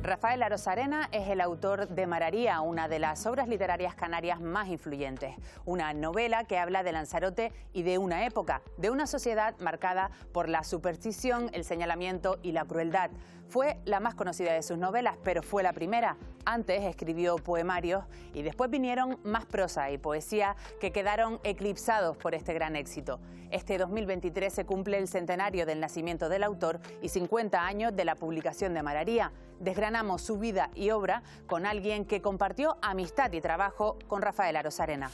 Rafael Arozarena es el autor de Mararía, una de las obras literarias canarias más influyentes. Una novela que habla de Lanzarote y de una época, de una sociedad marcada por la superstición, el señalamiento y la crueldad. Fue la más conocida de sus novelas, pero fue la primera. Antes escribió poemarios y después vinieron más prosa y poesía que quedaron eclipsados por este gran éxito. Este 2023 se cumple el centenario del nacimiento del autor y 50 años de la publicación de Mararía. Desgranamos su vida y obra con alguien que compartió amistad y trabajo con Rafael Arozarena.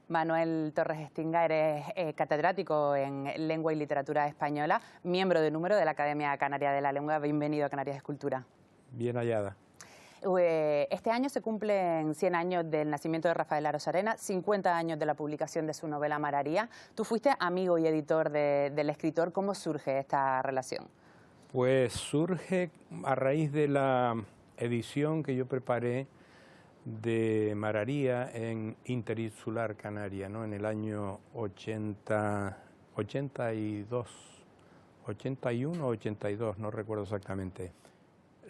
Manuel Torres Estinga, eres catedrático en Lengua y Literatura Española, miembro de número de la Academia Canaria de la Lengua. Bienvenido a Canarias Escultura. Bien hallada. Este año se cumplen 100 años del nacimiento de Rafael Arozarena, 50 años de la publicación de su novela Mararía. Tú fuiste amigo y editor del escritor. ¿Cómo surge esta relación? Pues surge a raíz de la edición que yo preparé de Mararía en Interinsular Canaria, ¿no? En el año 82, 81 o 82, no recuerdo exactamente.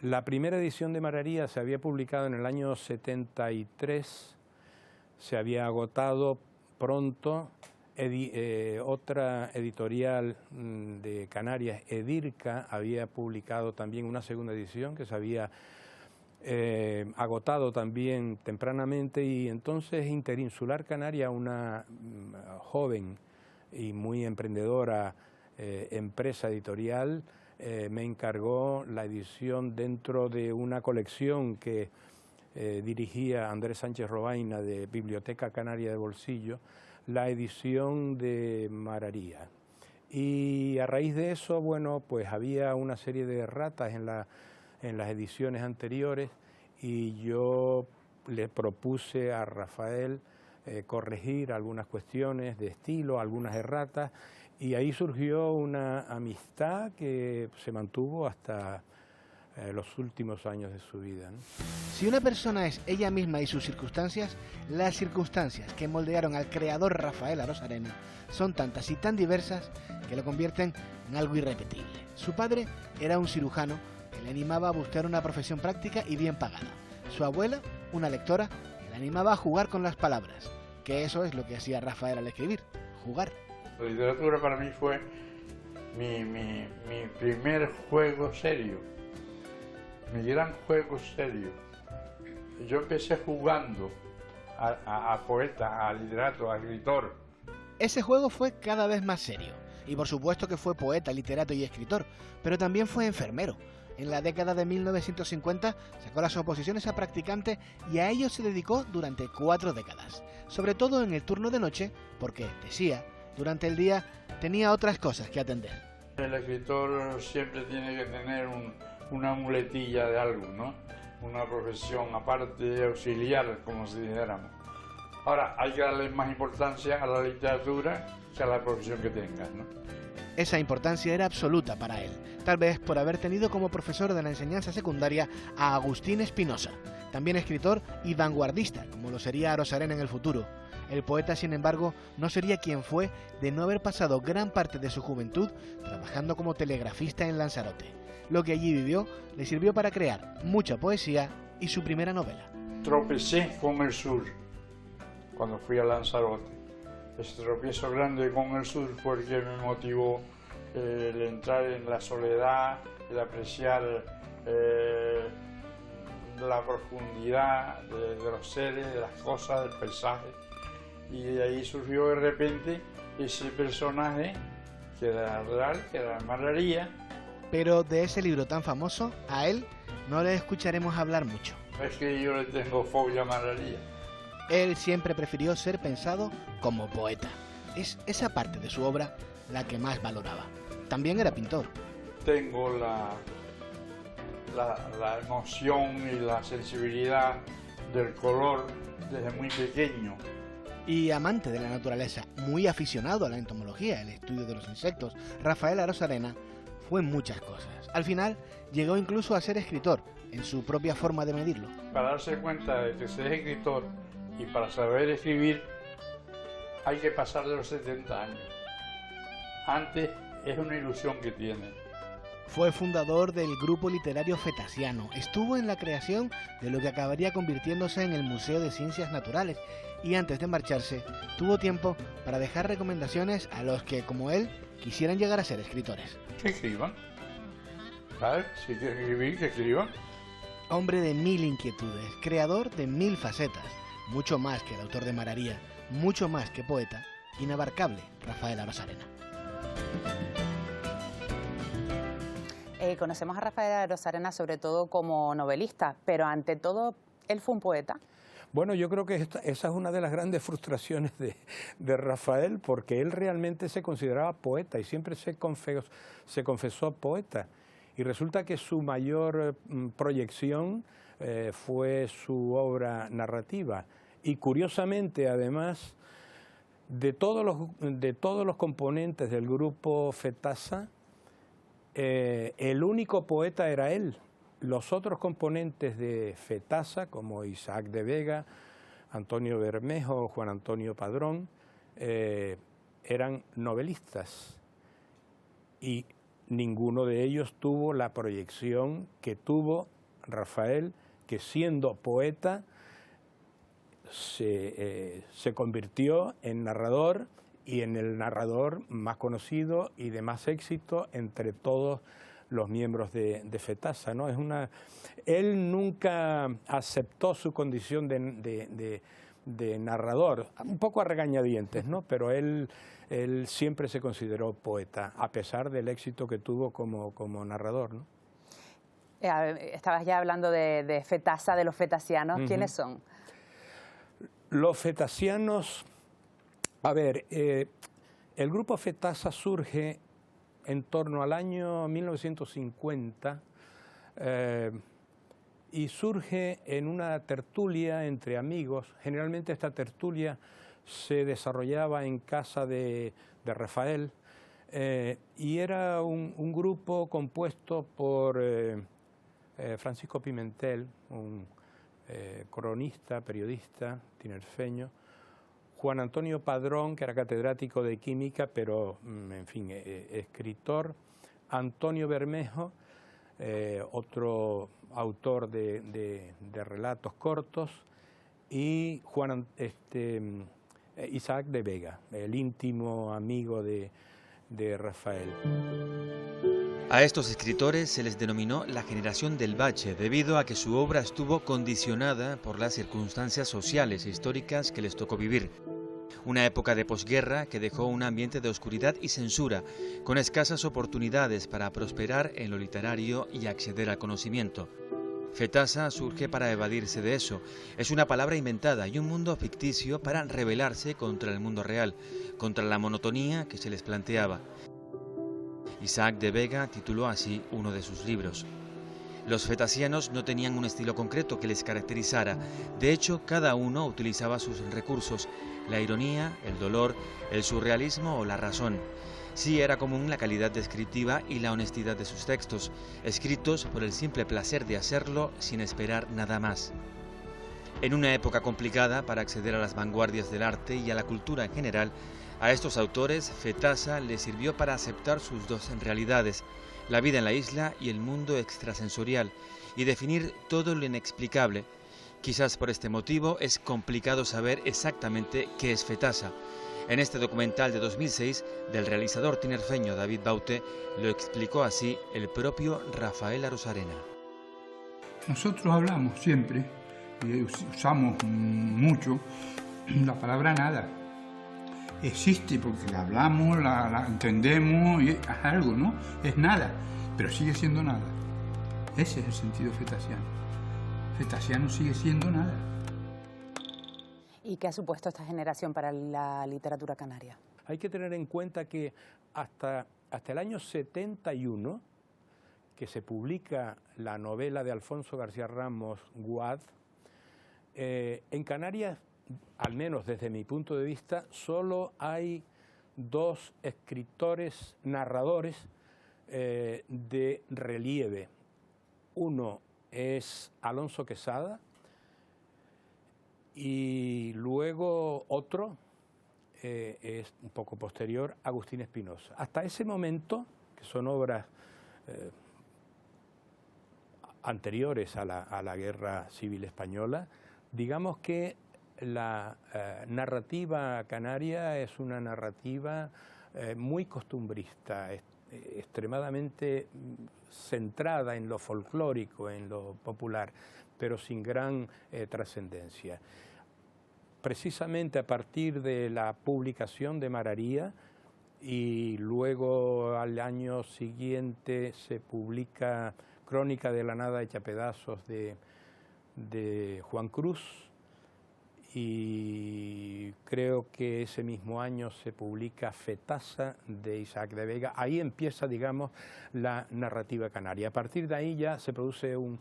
La primera edición de Mararía se había publicado en el año 73, se había agotado pronto. Otra editorial de Canarias, Edirca, había publicado también una segunda edición que se había agotado también tempranamente, y entonces Interinsular Canaria, una joven y muy emprendedora empresa editorial, me encargó la edición dentro de una colección que dirigía Andrés Sánchez Robaina de Biblioteca Canaria de Bolsillo, la edición de Mararía. Y a raíz de eso, bueno, pues había una serie de erratas en las ediciones anteriores, y yo le propuse a Rafael corregir algunas cuestiones de estilo, algunas erratas, y ahí surgió una amistad que se mantuvo hasta los últimos años de su vida, ¿no? Si una persona es ella misma y sus circunstancias, las circunstancias que moldearon al creador Rafael Arozarena son tantas y tan diversas que lo convierten en algo irrepetible. Su padre era un cirujano que le animaba a buscar una profesión práctica y bien pagada. Su abuela, una lectora, que le animaba a jugar con las palabras, que eso es lo que hacía Rafael al escribir, jugar. La literatura para mí fue mi primer juego serio, mi gran juego serio. Yo empecé jugando a poeta, a literato, a escritor. Ese juego fue cada vez más serio. Y por supuesto que fue poeta, literato y escritor, pero también fue enfermero. En la década de 1950 sacó las oposiciones a practicante y a ello se dedicó durante 4 décadas. Sobre todo en el turno de noche, porque, decía, durante el día tenía otras cosas que atender. El escritor siempre tiene que tener una muletilla de algo, ¿no? Una profesión aparte, auxiliar, como si dijéramos. Ahora, hay que darle más importancia a la literatura que a la profesión que tengas, ¿no? Esa importancia era absoluta para él, tal vez por haber tenido como profesor de la enseñanza secundaria a Agustín Espinosa, también escritor y vanguardista, como lo sería Arozarena en el futuro. El poeta, sin embargo, no sería quien fue de no haber pasado gran parte de su juventud trabajando como telegrafista en Lanzarote. Lo que allí vivió le sirvió para crear mucha poesía y su primera novela. Tropecé con el sur cuando fui a Lanzarote. Ese tropiezo grande con el sur fue el que me motivó el entrar en la soledad, el apreciar la profundidad de los seres, de las cosas, del paisaje. Y de ahí surgió de repente ese personaje que era real, que era Mararía. Pero de ese libro tan famoso, a él no le escucharemos hablar mucho. Es que yo le tengo fobia a Mararía. Él siempre prefirió ser pensado como poeta. Es esa parte de su obra la que más valoraba. También era pintor. Tengo la emoción y la sensibilidad del color desde muy pequeño. Y amante de la naturaleza, muy aficionado a la entomología, el estudio de los insectos, Rafael Arozarena fue muchas cosas. Al final llegó incluso a ser escritor, en su propia forma de medirlo. Para darse cuenta de que se es escritor y para saber escribir hay que pasar de los 70 años. Antes es una ilusión que tiene. Fue fundador del grupo literario Fetasiano. Estuvo en la creación de lo que acabaría convirtiéndose en el Museo de Ciencias Naturales y antes de marcharse tuvo tiempo para dejar recomendaciones a los que, como él, quisieran llegar a ser escritores. Que escriban. ¿Sabes? Si quieren escribir, que escriban. Hombre de 1000 inquietudes, creador de 1000 facetas, mucho más que el autor de Mararía, mucho más que poeta, inabarcable Rafael Arozarena. Conocemos a Rafael Arozarena sobre todo como novelista, pero ante todo, ¿él fue un poeta? Bueno, yo creo que esa es una de las grandes frustraciones de Rafael, porque él realmente se consideraba poeta y siempre se confesó poeta. Y resulta que su mayor proyección fue su obra narrativa. Y curiosamente, además, de todos los componentes del grupo Fetasa, el único poeta era él. Los otros componentes de Fetasa, como Isaac de Vega, Antonio Bermejo, Juan Antonio Padrón, eran novelistas. Y ninguno de ellos tuvo la proyección que tuvo Rafael, que siendo poeta se convirtió en narrador y en el narrador más conocido y de más éxito entre todos los miembros de Fetasa, ¿no? Él nunca aceptó su condición de narrador, un poco a regañadientes, ¿no? Pero él siempre se consideró poeta, a pesar del éxito que tuvo como narrador, ¿no? Estabas ya hablando de Fetasa, de los fetasianos. ¿Quiénes son? Los fetasianos, a ver, el grupo Fetasa surge en torno al año 1950 y surge en una tertulia entre amigos. Generalmente esta tertulia se desarrollaba en casa de Rafael y era un grupo compuesto por Francisco Pimentel, un cronista, periodista, tinerfeño, Juan Antonio Padrón, que era catedrático de química, pero, en fin, escritor, Antonio Bermejo, otro autor de relatos cortos, y Isaac de Vega, el íntimo amigo de Rafael. A estos escritores se les denominó la generación del bache, debido a que su obra estuvo condicionada por las circunstancias sociales e históricas que les tocó vivir. Una época de posguerra que dejó un ambiente de oscuridad y censura, con escasas oportunidades para prosperar en lo literario y acceder al conocimiento. Fetasa surge para evadirse de eso. Es una palabra inventada y un mundo ficticio para rebelarse contra el mundo real, contra la monotonía que se les planteaba. Isaac de Vega tituló así uno de sus libros. Los fetasianos no tenían un estilo concreto que les caracterizara. De hecho, cada uno utilizaba sus recursos, la ironía, el dolor, el surrealismo o la razón. Sí era común la calidad descriptiva y la honestidad de sus textos, escritos por el simple placer de hacerlo sin esperar nada más. En una época complicada para acceder a las vanguardias del arte y a la cultura en general, a estos autores Fetasa les sirvió para aceptar sus dos realidades, la vida en la isla y el mundo extrasensorial, y definir todo lo inexplicable. Quizás por este motivo es complicado saber exactamente qué es Fetasa. En este documental de 2006 del realizador tinerfeño David Baute lo explicó así el propio Rafael Arozarena. Nosotros hablamos siempre, y usamos mucho la palabra nada. existe porque la hablamos, la entendemos, y es algo, ¿no? Es nada, pero sigue siendo nada. Ese es el sentido fetasiano. Fetasiano sigue siendo nada. ¿Y qué ha supuesto esta generación para la literatura canaria? Hay que tener en cuenta que hasta el año 71, que se publica la novela de Alfonso García Ramos, Guad, en Canarias, al menos desde mi punto de vista, solo hay dos escritores, narradores de relieve. Uno es Alonso Quesada y luego otro es un poco posterior, Agustín Espinosa. Hasta ese momento, que son obras anteriores a la Guerra Civil Española, digamos que la narrativa canaria es una narrativa muy costumbrista, extremadamente centrada en lo folclórico, en lo popular, pero sin gran trascendencia. Precisamente a partir de la publicación de Mararía, y luego al año siguiente se publica Crónica de la nada hecha pedazos de Juan Cruz, y creo que ese mismo año se publica Fetasa de Isaac de Vega. Ahí empieza, digamos, la narrativa canaria. A partir de ahí ya se produce un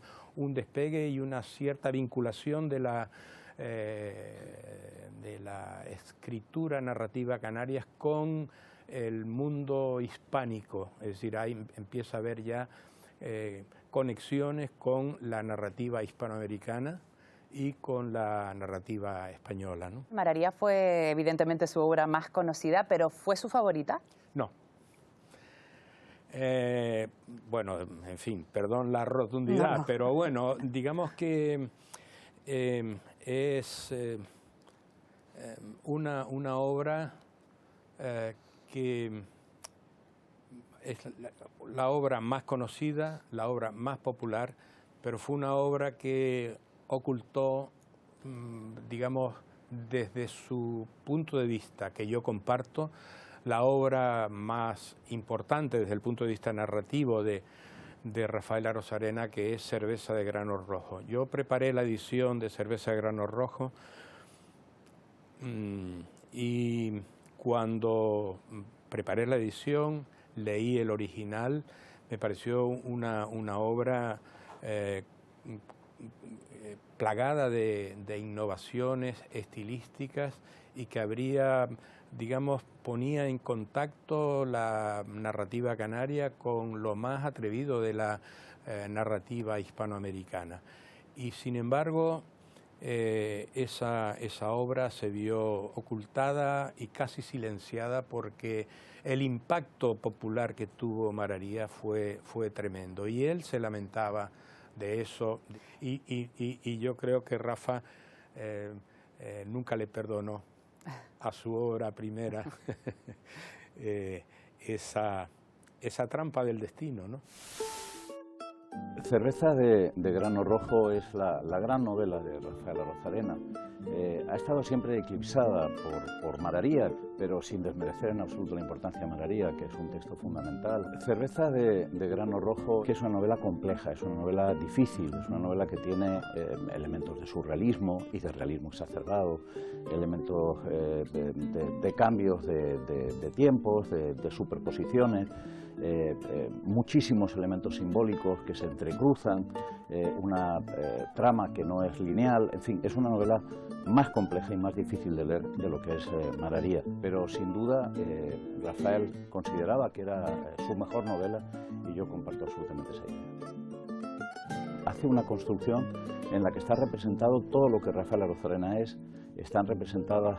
despegue y una cierta vinculación de la escritura narrativa canaria con el mundo hispánico, es decir, ahí empieza a haber ya conexiones con la narrativa hispanoamericana y con la narrativa española, ¿no? Mararía fue evidentemente su obra más conocida, pero ¿fue su favorita? No. Bueno, en fin, perdón la rotundidad, no. Pero bueno, digamos que es una obra que es la obra más conocida, la obra más popular, pero fue una obra que ocultó, digamos, desde su punto de vista, que yo comparto, la obra más importante desde el punto de vista narrativo de Rafael Arozarena, que es Cerveza de grano rojo. Yo preparé la edición de Cerveza de grano rojo y cuando preparé la edición, leí el original, me pareció una obra plagada de innovaciones estilísticas y que habría, digamos, ponía en contacto la narrativa canaria con lo más atrevido de la narrativa hispanoamericana. Y sin embargo, esa obra se vio ocultada y casi silenciada porque el impacto popular que tuvo Mararía fue tremendo y él se lamentaba de eso y yo creo que Rafa nunca le perdonó a su obra primera esa trampa del destino, ¿no? Cerveza de grano rojo es la gran novela de Rafael Arozarena. Ha estado siempre eclipsada por Mararía, pero sin desmerecer en absoluto la importancia de Mararía, que es un texto fundamental. Cerveza de grano rojo, que es una novela compleja, es una novela difícil, es una novela que tiene elementos de surrealismo y de realismo exacerbado, elementos de cambios de tiempos, de superposiciones, muchísimos elementos simbólicos que se entrecruzan, una trama que no es lineal, en fin, es una novela más compleja y más difícil de leer de lo que es Mararía, pero sin duda Rafael consideraba que era su mejor novela y yo comparto absolutamente esa idea. Hace una construcción en la que está representado todo lo que Rafael Arozarena es, están representadas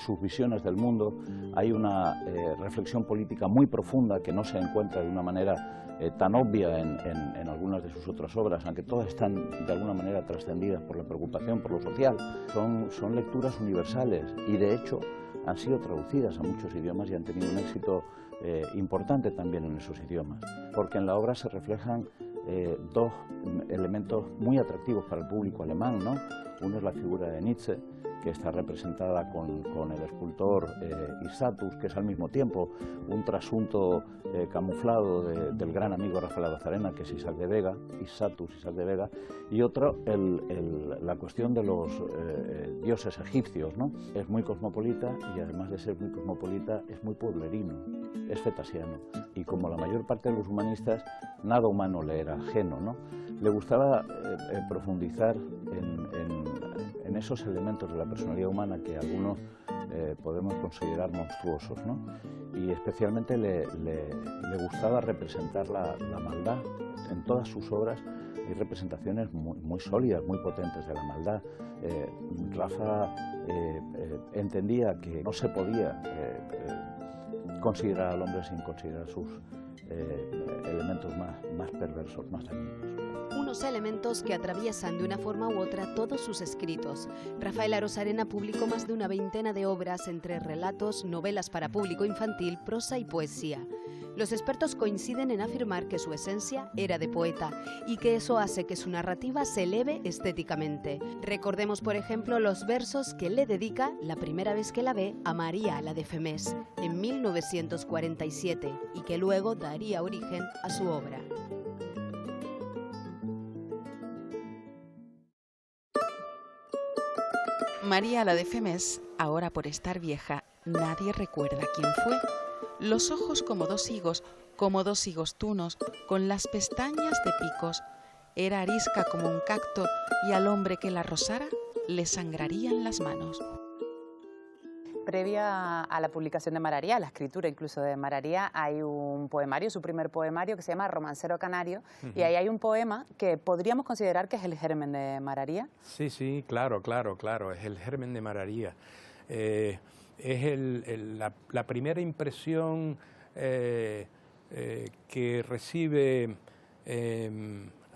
sus visiones del mundo, hay una reflexión política muy profunda que no se encuentra de una manera tan obvia en algunas de sus otras obras, aunque todas están de alguna manera trascendidas por la preocupación por lo social. Son lecturas universales y de hecho han sido traducidas a muchos idiomas y han tenido un éxito importante también en esos idiomas, porque en la obra se reflejan dos elementos muy atractivos para el público alemán, ¿no? Uno es la figura de Nietzsche, que está representada con el escultor Isatus, que es al mismo tiempo un trasunto camuflado del gran amigo Rafael Arozarena, que es Isaac de Vega, Isatus, Isaac de Vega, y otro la cuestión de los dioses egipcios, ¿no? Es muy cosmopolita y además de ser muy cosmopolita es muy pueblerino, es fetasiano, y como la mayor parte de los humanistas, nada humano le era ajeno, ¿no? Le gustaba profundizar en esos elementos de la personalidad humana que algunos podemos considerar monstruosos, ¿no? Y especialmente le gustaba representar la maldad en todas sus obras. Hay representaciones muy sólidas, muy potentes de la maldad. Rafa entendía que no se podía considerar al hombre sin considerar sus elementos más perversos, más dañinos. Unos elementos que atraviesan de una forma u otra todos sus escritos. Rafael Arozarena publicó más de una veintena de obras entre relatos, novelas para público infantil, prosa y poesía. Los expertos coinciden en afirmar que su esencia era de poeta y que eso hace que su narrativa se eleve estéticamente. Recordemos, por ejemplo, los versos que le dedica la primera vez que la ve a María, la de Femés, en 1947, y que luego daría origen a su obra. María, la de Femés, ahora por estar vieja, nadie recuerda quién fue. Los ojos como dos higos tunos, con las pestañas de picos. Era arisca como un cacto y al hombre que la rozara le sangrarían las manos. Previa a la publicación de Mararía, a la escritura incluso de Mararía, hay un poemario, su primer poemario, que se llama Romancero Canario, y ahí hay un poema que podríamos considerar que es el germen de Mararía. Sí, claro, es el germen de Mararía. Es la primera impresión que recibe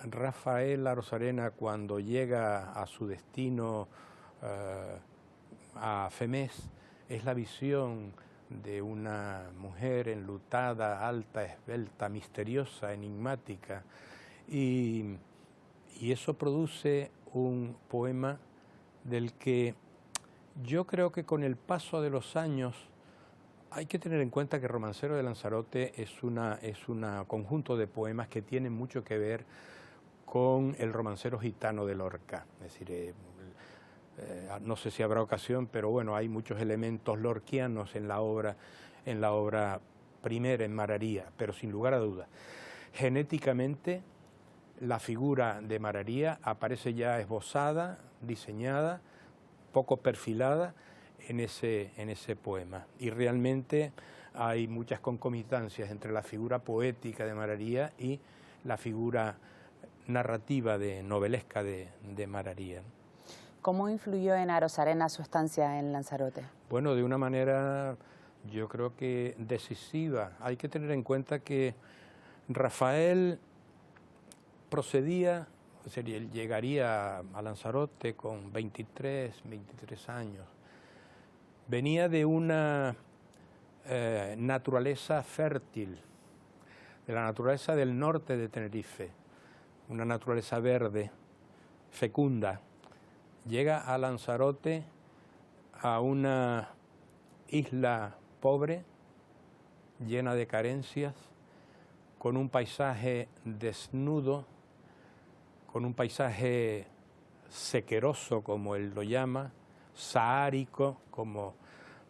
Rafael Arozarena cuando llega a su destino a Femés. Es la visión de una mujer enlutada, alta, esbelta, misteriosa, enigmática, y eso produce un poema del que yo creo que con el paso de los años hay que tener en cuenta que Romancero de Lanzarote es un conjunto de poemas que tienen mucho que ver con el romancero gitano de Lorca. Es decir, no sé si habrá ocasión, pero bueno, hay muchos elementos lorquianos en la obra primera, en Mararía, pero sin lugar a dudas. Genéticamente, la figura de Mararía aparece ya esbozada, diseñada, poco perfilada en ese poema. Y realmente hay muchas concomitancias entre la figura poética de Mararía y la figura narrativa, novelesca de Mararía. ¿Cómo influyó en Arozarena su estancia en Lanzarote? Bueno, de una manera yo creo que decisiva. Hay que tener en cuenta que Rafael procedía, o sea, él llegaría a Lanzarote con 23 años. Venía de una naturaleza fértil, de la naturaleza del norte de Tenerife, una naturaleza verde, fecunda. Llega a Lanzarote, a una isla pobre, llena de carencias, con un paisaje desnudo, con un paisaje sequeroso, como él lo llama, sahárico, como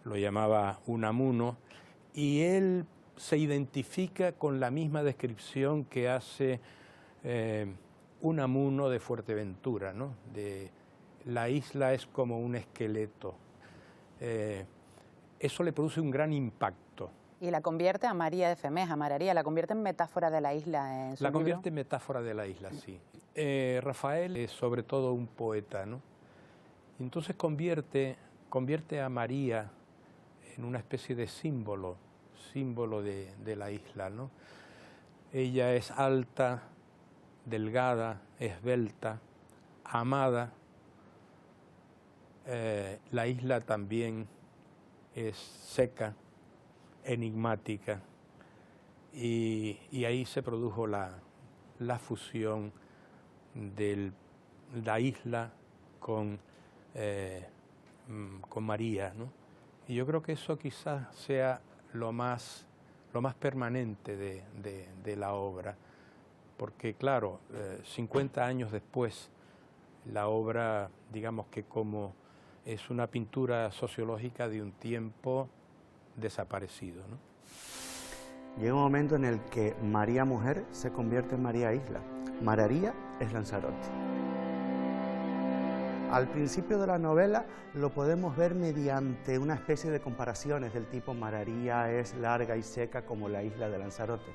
lo llamaba Unamuno, y él se identifica con la misma descripción que hace Unamuno de Fuerteventura, ¿no? La isla es como un esqueleto. Eso le produce un gran impacto. Y la convierte a María de Femés, a Mararía, la convierte en metáfora de la isla en su La libro. convierte en metáfora de la isla, sí. Rafael es sobre todo un poeta, ¿no? Entonces convierte a María en una especie de símbolo de la isla, ¿no? Ella es alta, delgada, esbelta, amada. La isla también es seca, enigmática, y ahí se produjo la fusión de la isla con con María, ¿no? Y yo creo que eso quizás sea lo más permanente de la obra, porque claro, 50 años después, la obra, digamos que como es una pintura sociológica de un tiempo desaparecido, ¿no? Llega un momento en el que María mujer se convierte en María isla. Mararía es Lanzarote. Al principio de la novela lo podemos ver mediante una especie de comparaciones del tipo Mararía es larga y seca como la isla de Lanzarote.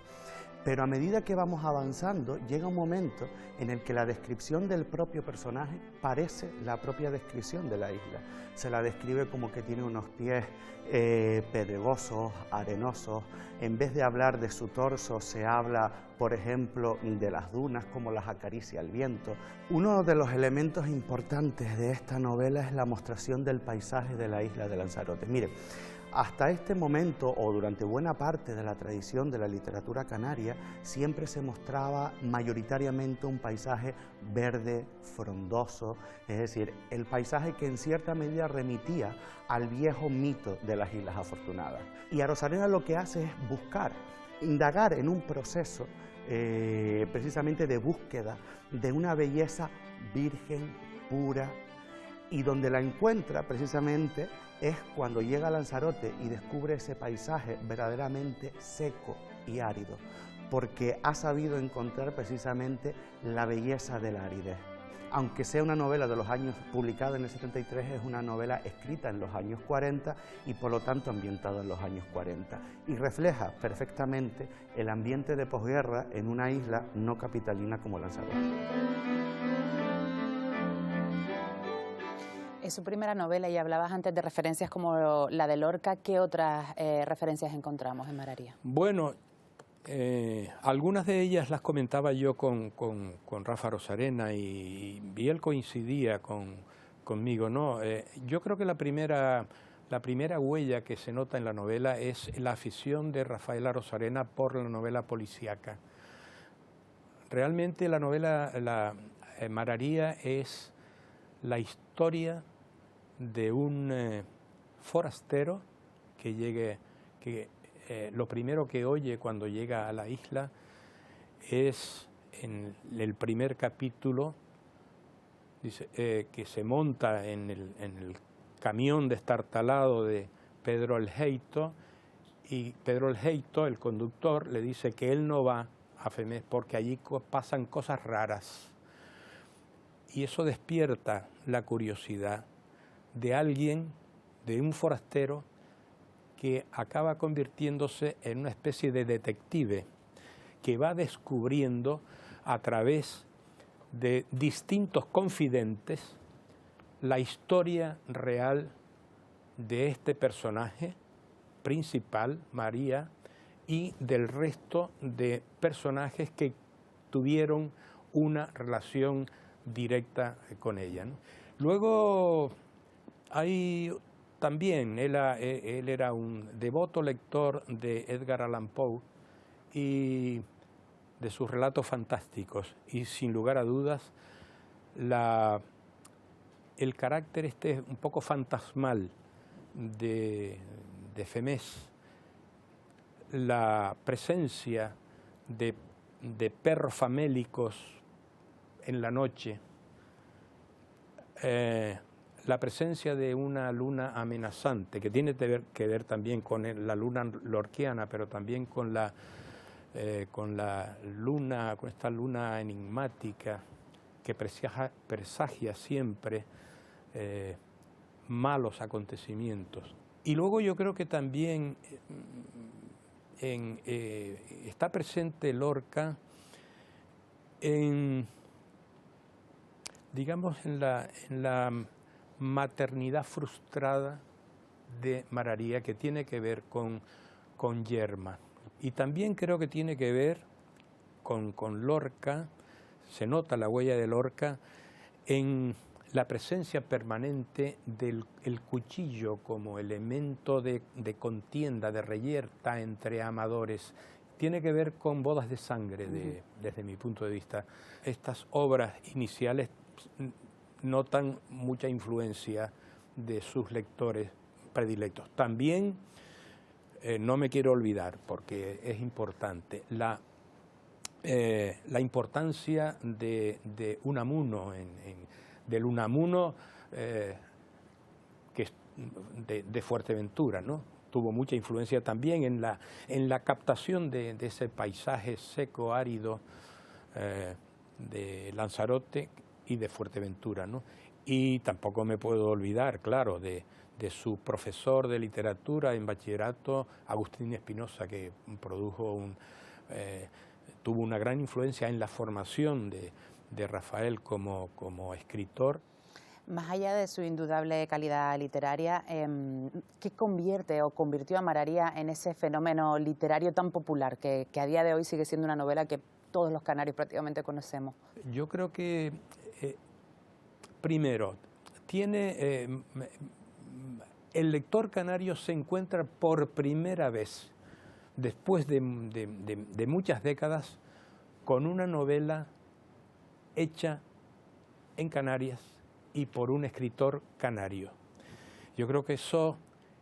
Pero a medida que vamos avanzando, llega un momento en el que la descripción del propio personaje parece la propia descripción de la isla. Se la describe como que tiene unos pies pedregosos, arenosos. En vez de hablar de su torso, se habla, por ejemplo, de las dunas, como las acaricia el viento. Uno de los elementos importantes de esta novela es la mostración del paisaje de la isla de Lanzarote. Mire, hasta este momento, o durante buena parte de la tradición de la literatura canaria, siempre se mostraba mayoritariamente un paisaje verde, frondoso, es decir, el paisaje que en cierta medida remitía al viejo mito de las Islas Afortunadas. Y Arozarena lo que hace es buscar, indagar en un proceso precisamente de búsqueda de una belleza virgen, pura, y donde la encuentra precisamente es cuando llega a Lanzarote y descubre ese paisaje verdaderamente seco y árido, porque ha sabido encontrar precisamente la belleza de la aridez. Aunque sea una novela de los años publicada en el 73, es una novela escrita en los años 40 y por lo tanto ambientada en los años 40, y refleja perfectamente el ambiente de posguerra en una isla no capitalina como Lanzarote. Es su primera novela y hablabas antes de referencias como la de Lorca. ¿Qué otras referencias encontramos en Mararía? Bueno, algunas de ellas las comentaba yo con Rafa Arozarena y él coincidía conmigo, ¿no? Yo creo que la primera huella que se nota en la novela es la afición de Rafael Arozarena por la novela policíaca. Realmente la novela Mararía es la historia de un forastero que lo primero que oye cuando llega a la isla es en el primer capítulo, dice, que se monta en el camión destartalado de Pedro el Heito, y Pedro el Heito, el conductor, le dice que él no va a Femés porque allí pasan cosas raras. Y eso despierta la curiosidad de alguien, de un forastero, que acaba convirtiéndose en una especie de detective que va descubriendo a través de distintos confidentes la historia real de este personaje principal, María, y del resto de personajes que tuvieron una relación directa con ella, ¿no? Luego hay también, él era un devoto lector de Edgar Allan Poe y de sus relatos fantásticos, y sin lugar a dudas el carácter un poco fantasmal de Femés, la presencia de perros famélicos en la noche, la presencia de una luna amenazante, que tiene que ver también con la luna lorquiana, pero también con luna, con esta luna enigmática que presagia siempre malos acontecimientos. Y luego yo creo que también está presente Lorca digamos, en la maternidad frustrada de Mararía, que tiene que ver con Yerma. Y también creo que tiene que ver con Lorca, se nota la huella de Lorca en la presencia permanente del cuchillo como elemento de contienda, de reyerta entre amadores. Tiene que ver con Bodas de Sangre, desde mi punto de vista. Estas obras iniciales notan mucha influencia de sus lectores predilectos. También no me quiero olvidar, porque es importante, la importancia de Unamuno, del Unamuno que es de Fuerteventura, ¿no? Tuvo mucha influencia también en la captación de ese paisaje seco, árido de Lanzarote y de Fuerteventura, ¿no? Y tampoco me puedo olvidar, claro, de su profesor de literatura en bachillerato, Agustín Espinosa, que tuvo una gran influencia en la formación de Rafael como escritor. Más allá de su indudable calidad literaria, ¿qué convirtió a Mararía en ese fenómeno literario tan popular que a día de hoy sigue siendo una novela que todos los canarios prácticamente conocemos? Yo creo que, primero, el lector canario se encuentra por primera vez, después de muchas décadas, con una novela hecha en Canarias y por un escritor canario. Yo creo que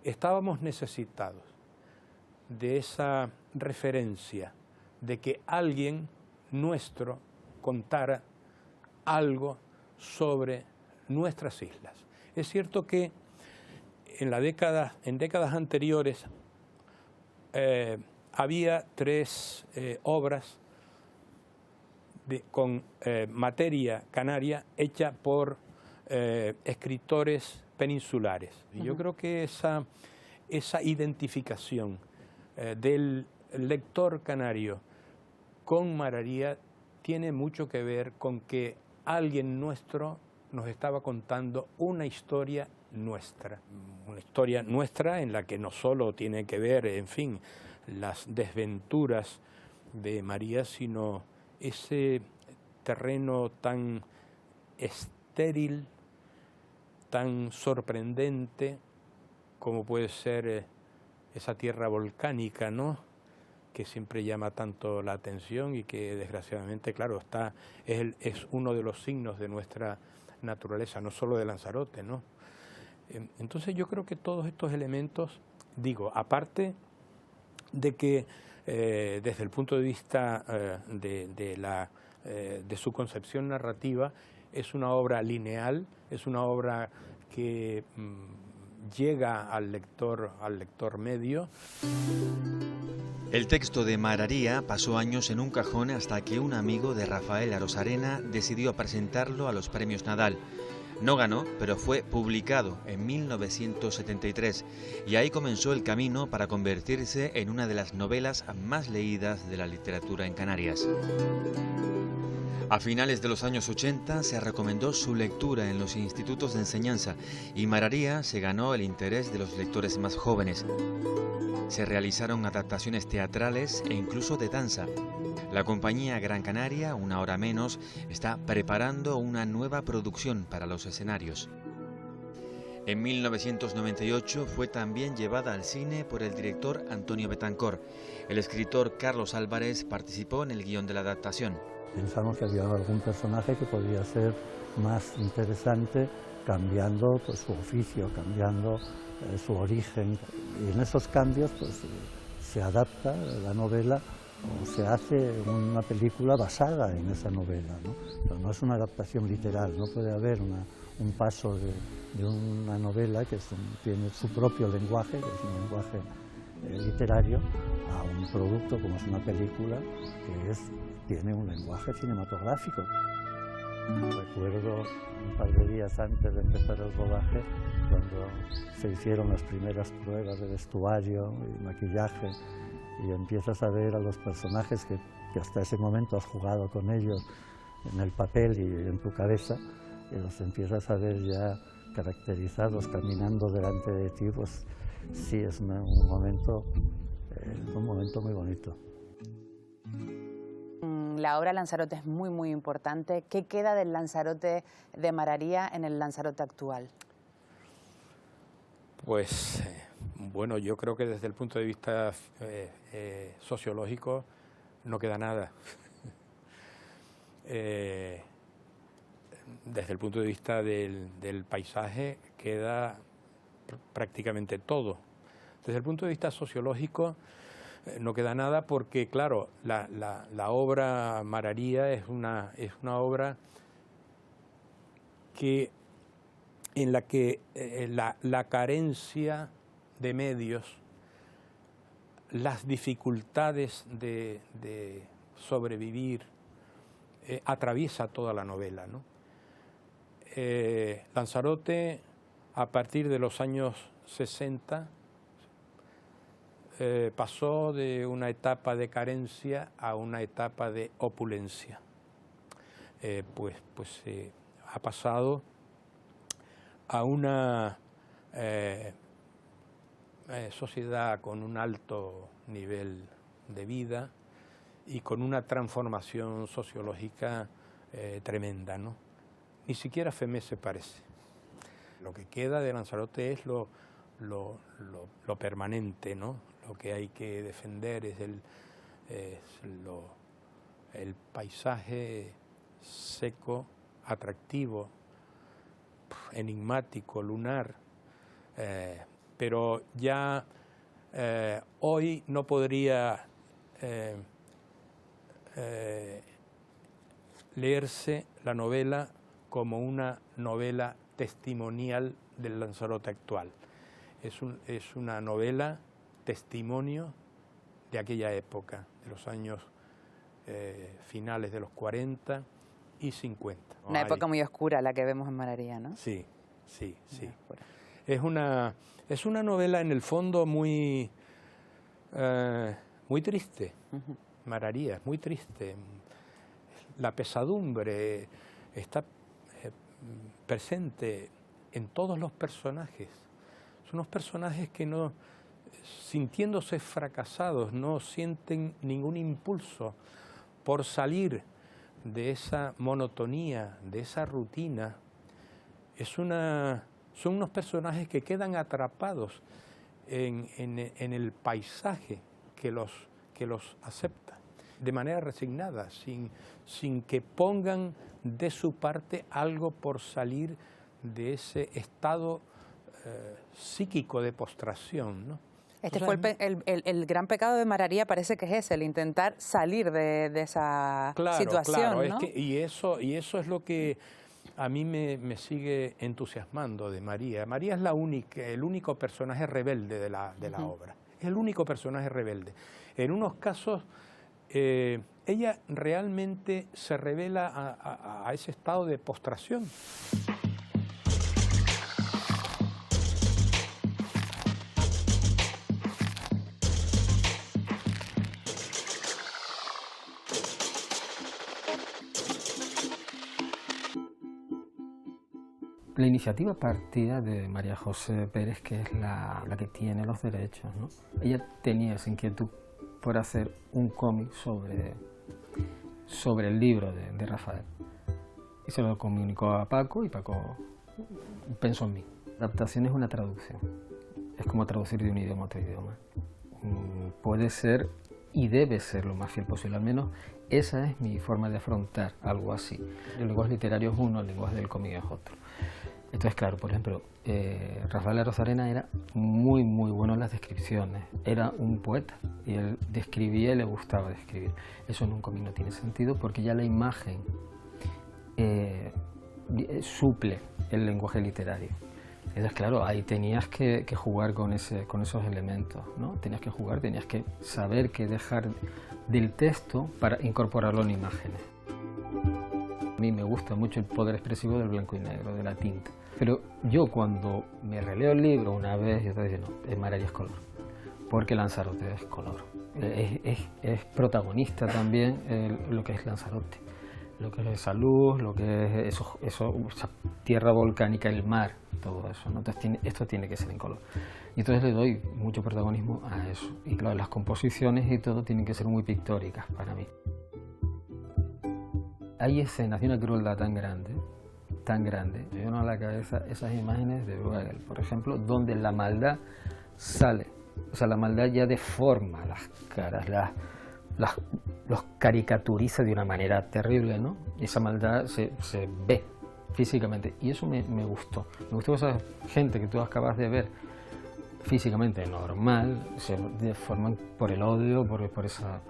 estábamos necesitados de esa referencia, de que alguien nuestro contara algo sobre nuestras islas. Es cierto que en décadas anteriores había 3 obras con materia canaria hecha por escritores peninsulares. Y yo creo que esa identificación del lector canario con Mararía tiene mucho que ver con que alguien nuestro nos estaba contando una historia nuestra en la que no solo tiene que ver, en fin, las desventuras de María, sino ese terreno tan estéril, tan sorprendente como puede ser esa tierra volcánica, ¿no?, que siempre llama tanto la atención y que desgraciadamente, claro, es uno de los signos de nuestra naturaleza, no solo de Lanzarote, ¿no? Entonces yo creo que todos estos elementos, aparte de que desde el punto de vista de su concepción narrativa, es una obra lineal, es una obra que llega al lector medio. El texto de Mararía pasó años en un cajón hasta que un amigo de Rafael Arozarena decidió presentarlo a los premios Nadal. No ganó, pero fue publicado en 1973 y ahí comenzó el camino para convertirse en una de las novelas más leídas de la literatura en Canarias. A finales de los años 80 se recomendó su lectura en los institutos de enseñanza y Mararía se ganó el interés de los lectores más jóvenes. Se realizaron adaptaciones teatrales e incluso de danza. La compañía Gran Canaria, Una hora menos, está preparando una nueva producción para los escenarios. En 1998 fue también llevada al cine por el director Antonio Betancor. El escritor Carlos Álvarez participó en el guión de la adaptación. Pensamos que había algún personaje que podía ser más interesante cambiando su oficio, cambiando su origen. Y en esos cambios se adapta la novela o se hace una película basada en esa novela, ¿no? Pero no es una adaptación literal, no puede haber un paso de una novela que tiene su propio lenguaje, que es un lenguaje literario, a un producto como es una película que tiene un lenguaje cinematográfico. Recuerdo un par de días antes de empezar el rodaje, cuando se hicieron las primeras pruebas de vestuario y maquillaje, y empiezas a ver a los personajes que hasta ese momento has jugado con ellos en el papel y en tu cabeza, y los empiezas a ver ya caracterizados, caminando delante de ti, pues sí, es un momento muy bonito. La obra Lanzarote es muy, muy importante. ¿Qué queda del Lanzarote de Mararía en el Lanzarote actual? Pues, bueno, yo creo que desde el punto de vista sociológico no queda nada. Desde el punto de vista del paisaje queda prácticamente todo. Desde el punto de vista sociológico no queda nada porque, claro, la obra Mararía es una obra en la que la carencia de medios, las dificultades de sobrevivir, atraviesa toda la novela, ¿no? Lanzarote, a partir de los años 60, pasó de una etapa de carencia a una etapa de opulencia. Ha pasado a una sociedad con un alto nivel de vida y con una transformación sociológica tremenda, ¿no? Ni siquiera Femé se parece. Lo que queda de Lanzarote es lo permanente, ¿no? Lo que hay que defender es el paisaje seco, atractivo, enigmático, lunar, pero ya hoy no podría leerse la novela como una novela testimonial del Lanzarote actual. Es una novela testimonio de aquella época, de los años finales de los 40 y 50. Una época muy oscura la que vemos en Mararía, ¿no? Sí. Es una novela en el fondo muy triste. Mararía es muy triste. La pesadumbre está presente en todos los personajes. Son unos personajes que no, sintiéndose fracasados, no sienten ningún impulso por salir de esa monotonía, de esa rutina. Son unos personajes que quedan atrapados en el paisaje que los acepta de manera resignada, sin que pongan de su parte algo por salir de ese estado psíquico de postración, ¿no? Fue el gran pecado de Mararía, parece que es ese, el intentar salir de esa situación, claro, ¿no? Y eso es lo que a mí me sigue entusiasmando de María. María es el único personaje rebelde de la obra. Es el único personaje rebelde. En unos casos, ella realmente se revela a ese estado de postración. La iniciativa partía de María José Pérez, que es la que tiene los derechos, ¿no? Ella tenía esa inquietud por hacer un cómic sobre el libro de Rafael. Y se lo comunicó a Paco, y Paco pensó en mí. La adaptación es una traducción. Es como traducir de un idioma a otro idioma. Puede ser y debe ser lo más fiel posible, al menos esa es mi forma de afrontar algo así. El lenguaje literario es uno, el lenguaje del cómic es otro. Entonces, claro, por ejemplo, Rafael Arozarena era muy bueno en las descripciones, era un poeta y él describía y le gustaba describir. Eso en un cómic no tiene sentido porque ya la imagen suple el lenguaje literario. Entonces, claro, ahí tenías que jugar con esos elementos, ¿no? Tenías que saber qué dejar del texto para incorporarlo en imágenes. A mí me gusta mucho el poder expresivo del blanco y negro, de la tinta. Pero yo cuando me releo el libro una vez, yo te digo, no, Mararía es color, porque Lanzarote es color. Es protagonista también lo que es Lanzarote, lo que es esa luz, lo que es esa tierra volcánica, el mar, todo eso, ¿no? Entonces esto tiene que ser en color. Y entonces le doy mucho protagonismo a eso. Y claro, las composiciones y todo tienen que ser muy pictóricas para mí. Hay escenas de una crueldad tan grande, me vienen a la cabeza esas imágenes de Bruegel, por ejemplo, donde la maldad sale, o sea, la maldad ya deforma las caras, los caricaturiza de una manera terrible, ¿no? Y esa maldad se ve físicamente, y eso me gustó. Me gustó esa gente que tú acabas de ver físicamente normal, se deforman por el odio, por esa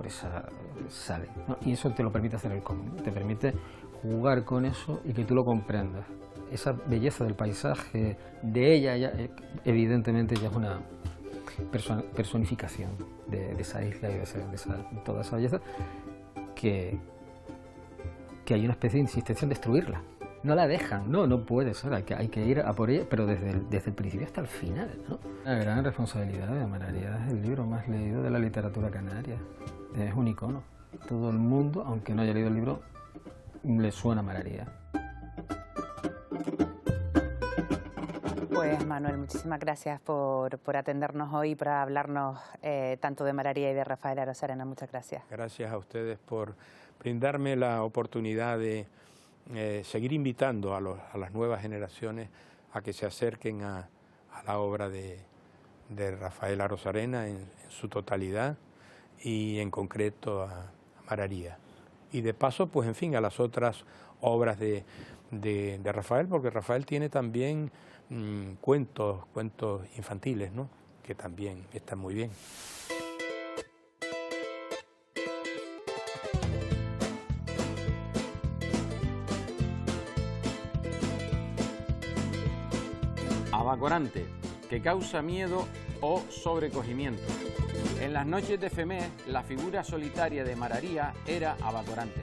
sal, ¿no? Y eso te lo permite hacer el cómic, te permite jugar con eso y que tú lo comprendas. Esa belleza del paisaje, de ella, ya, evidentemente ya es una personificación de esa isla y de toda esa belleza, que hay una especie de insistencia en destruirla. No la dejan, no puede ser, hay que ir a por ella, pero desde el principio hasta el final, ¿no? La gran responsabilidad de Mararía, es el libro más leído de la literatura canaria, es un icono. Todo el mundo, aunque no haya leído el libro, le suena Mararía. Pues Manuel, muchísimas gracias por atendernos hoy, por hablarnos tanto de Mararía y de Rafael Arozarena. Muchas gracias. Gracias a ustedes por brindarme la oportunidad de seguir invitando a las nuevas generaciones a que se acerquen a la obra de Rafael Arozarena en su totalidad y en concreto a Mararía. Y de paso, pues en fin, a las otras obras de Rafael, porque Rafael tiene también cuentos infantiles, ¿no?, que también están muy bien. Abacorante, que causa miedo o sobrecogimiento. En las noches de Femés, la figura solitaria de Mararía era abacorante.